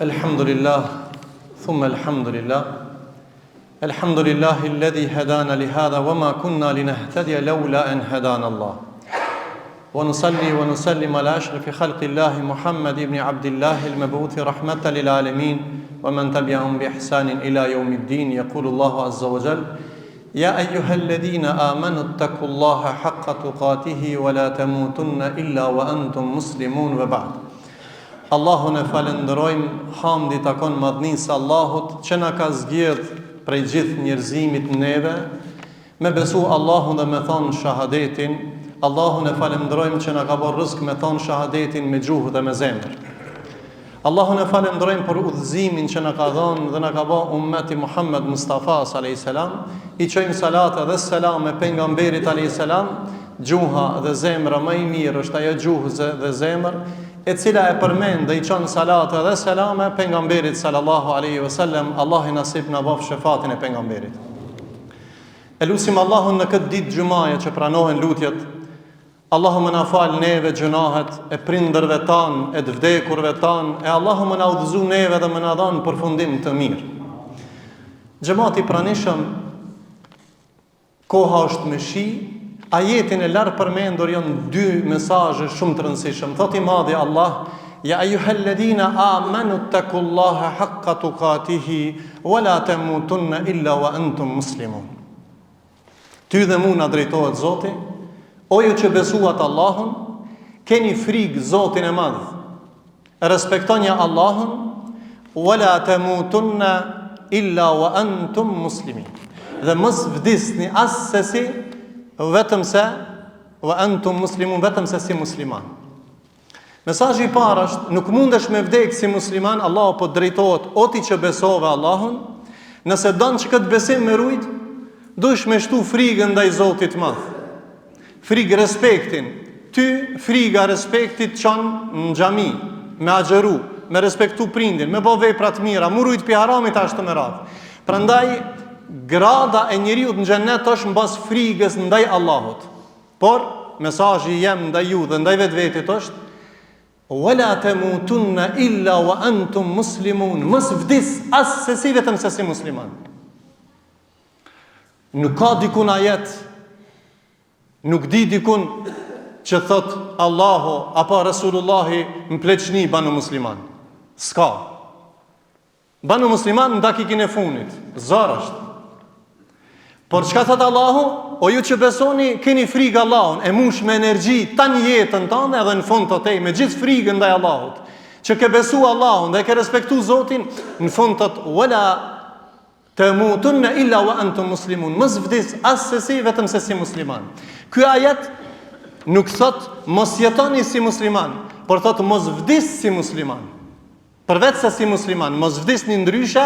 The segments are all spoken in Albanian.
الحمد لله ثم الحمد لله الحمد لله الذي هدانا لهذا وما كنا لنهتدي لولا أن هدانا الله ونصلي ونسلم على أشرف خلق الله محمد بن عبد الله المبعوث رحمة للعالمين ومن تبعهم بإحسان إلى يوم الدين. يقول الله عز وجل: يا أيها الذين آمنوا اتقوا الله حق تقاته ولا تموتن إلا وأنتم مسلمون. وبعد. Allahun e falenderojmë, hamdi takon madhnisë Allahut që na ka zgjedh prej gjithë njerëzimit neve me besu Allahun dhe me thonë shahadetin. Allahun e falenderojmë që na ka bërë rrezik me thonë shahadetin me gjuhë dhe me zemër. Allahun e falenderojmë për udhëzimin që na ka dhënë dhe na ka bërë ummeti Muhammed Mustafa sallallahu alaihi wasallam. I çojmë salat dhe selam me pejgamberit alaihi salam. Gjuha dhe zemra më e mirë është ajo gjuhë dhe zemër e cila e përmend dhe i çon salate dhe selame pejgamberit sallallahu alaihi wasallam. Allah i nasip na bof shefatin e pejgamberit. E lutim Allahun në këtë ditë xumaje që pranohen lutjet. Allahu më na fal neve gjunahet e prindërve tan, e të vdekurve tan, e Allahu më na udhëzo neve dhe më na dhon përfundim të mirë. Xhamati pranishëm, koha është me shi. Ajetin e larë përmendur janë dy mesazhe shumë të rëndësishëm. Thot i madhi Allah: Ja ayyuhalladhina amanu taqullaha haqqa tuqatihi wa la tamutunna illa wa antum muslimun. Ty dhe mu na drejtohet Zoti, o ju që besuat Allahun, keni frikë Zotin e madh. Respektoni Allahun, wa la tamutunna illa wa antum muslimin. Dhe mos vdisni as sesi vetëm se wa antum muslimun, vetëm se si musliman. Mesazhi i parë është: nuk mundesh me vdek si musliman. Allahu po drejtohet o ti që besove Allahun, nëse don që këtë besim me rujt, duhesh me shtu frikën ndaj Zotit madh. Frikë respektin. Ty friga respektit çon në xhami, me agjeru, me respektu prindin, me bë vepra të mira, mu rujt pi haramit ashtu me radhë. Prandaj grada e njeriut në xhennet është mbas frikës ndaj Allahut. Por mesazhi jem ndaj ju dhe ndaj vetvetit është: wala tamutunna illa wa antum muslimun. Mos vdis as se si vetëm se si musliman. Nuk ka dikun ajet, nuk di dikun që thot Allahu apo Resulullahi në pleqni banu musliman. S'ka. Banu musliman në dakikin e funit. Zor është. Por çka thot Allahu? O ju që besoni, keni frikë Allahun, e mush me energji tani jetën tënde edhe në fund të tej me gjithë frikën ndaj Allahut. Që ke besu Allahun dhe ke respektu Zotin, në fund të wala tamutunna illa wa antum muslimun. Mos vdis as se si vetëm se si musliman. Ky ajet nuk thot mos jetoni si musliman, por thot mos vdis si musliman. Përveç se si musliman, mos vdisni ndryshe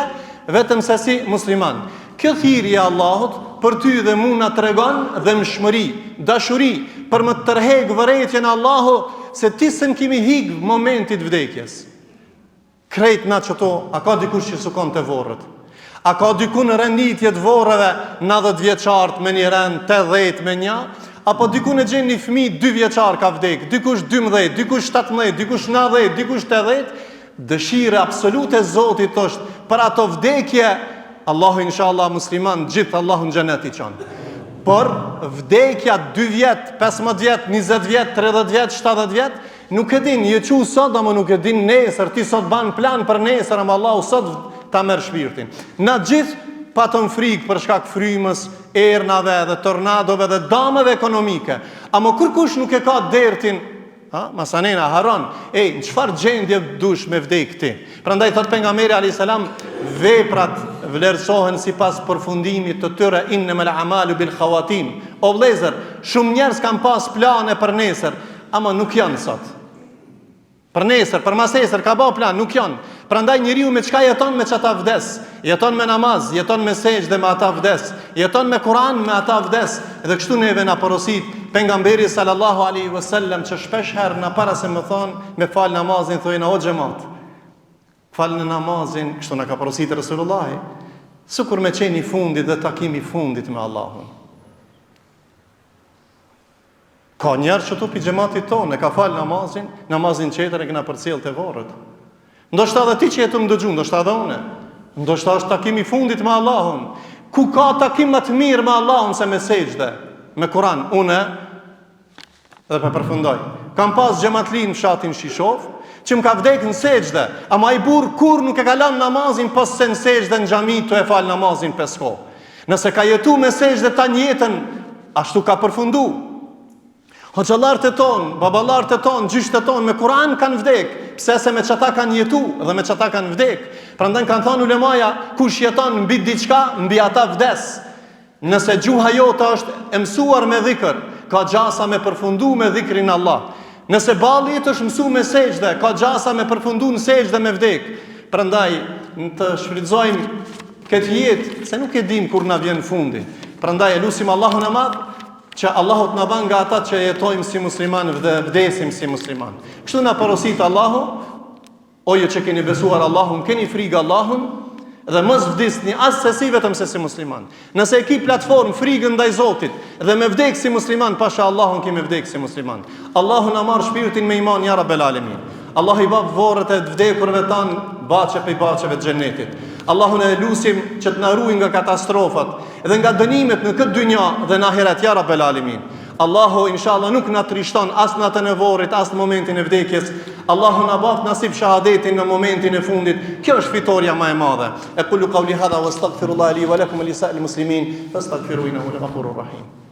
vetëm se si musliman. Kjo thirrje e Allahut për ty dhe mu na tregon dëmshmëri, dashuri për më tërheq vërejtjen e Allahut se ti s'm kimi hik momentit vdekjes. Krejt na çto, a ka dikush që sukon të vorrët? A ka diku në renditje të vorreve 90 vjeçart me një rend, 80 me një, apo diku në gjen një fëmijë 2 vjeçar ka vdek, dikush 12, dikush 17, dikush 90, dikush 80. Dëshira absolute e Zotit është për ato vdekje. Allahu inshallah musliman gjithë Allahu në xhenet i çon. Por vdekja 2 vjet, 15 vjet, 20 vjet, 30 vjet, 70 vjet, nuk e din, je çu sot ama nuk e din nesër, ti sot ban plan për nesër, ama Allahu sot ta merr shpirtin. Na gjithë patëm frikë për shkak frymës, ernave dhe tornadove dhe damave ekonomike. Ama kërkush nuk e ka dertin, masanena haron, në çfarë gjendje dush me vdek ti? Prandaj thot pejgamberi alayhis salam, veprat vlerësohen sipas përfundimit të tyre, innamal a'malu bil khawatim. O vëllezër, shumë njerëz kanë pas plane për nesër, ama nuk janë sot. Për nesër, për masesër ka bë plan, nuk janë. Prandaj njeriu me çka jeton, me çata vdes. Jeton me namaz, jeton me sejdë, me ata vdes. Jeton me Kur'an, me ata vdes. Dhe kështu neve na porosit pejgamberi sallallahu alaihi wasallam, që shpesh herë na para se më thon me fal namazin, thojnë o xhamat. Fal në namazin, kështu na ka porositë Resulullahi, sikur me qeni fundit dhe takimi fundit me Allahun. Ka njerë që tu pi gjematit tonë, e ka falë namazin qetër e këna përcjell të vorët. Ndoshta edhe ti që jetë më dëgju, ndoshta edhe une. Ndoshta është takimi i fundit me Allahun. Ku ka takim më të mirë me Allahun se me sejdë, me Kur'an? Une dhe për përfundoj. Kam pas xhamatlin në fshatin Shishov, që më ka vdek në sejdë, ama ai burr kur nuk e ka lënë namazin pas se në sejdë në xhami të e fal namazin 5 kohë. Nëse ka jetu me sejdë ta jetën, ashtu ka përfundu. Hoxhallarët e ton, baballarët e ton, gjyshtë e ton me Kur'an kanë vdek, pse se me çata kanë jetu dhe me çata kanë vdek. Prandaj kanë thënë ulemaja, kush jeton mbi diçka, mbi ata vdes. Nëse gjuha jote është e mësuar me dhikr, ka gjasa me përfundu me dhikrin Allah. Nëse balli jëtë është mësu me sejdë, ka gjasa me përfundu në sejdë me vdek. Prandaj të shfrytëzojmë këtë jetë, se nuk e dim kur na vjen fundi. Prandaj e lutim Allahun e Madh që Allahu të na bën nga ata që jetojmë si musliman dhe vdesim si musliman. Kështu na porosit Allahu, o ju që keni besuar Allahun, keni frikë Allahun dhe mos vdisni as se si vetëm se si musliman. Nëse e ki platformë frikën ndaj Zotit dhe me vdek si musliman, pasha Allahun kemi vdek si musliman. Allahu na marr shpirtin me iman ya rabbel alamin. Allahu i bab vorët e vdekurve tan baçe pe baçeve të xhenetit. Allahun e lutim që të na ruaj nga katastrofat dhe nga dënimet në këtë dynja dhe në ahiret ya rabbel alamin. Allahu inshallah nuk na trishton as në atë nevorit, as në momentin e vdekjes. Allahu na bëft nasib shahadetin në momentin e fundit. Kjo është fitoria më e madhe. Aqulu qawli hadha wastaghfirullaha li wa lakum wa lisa'il muslimin fastaghfiruhu innahu al-ghafurur rahim.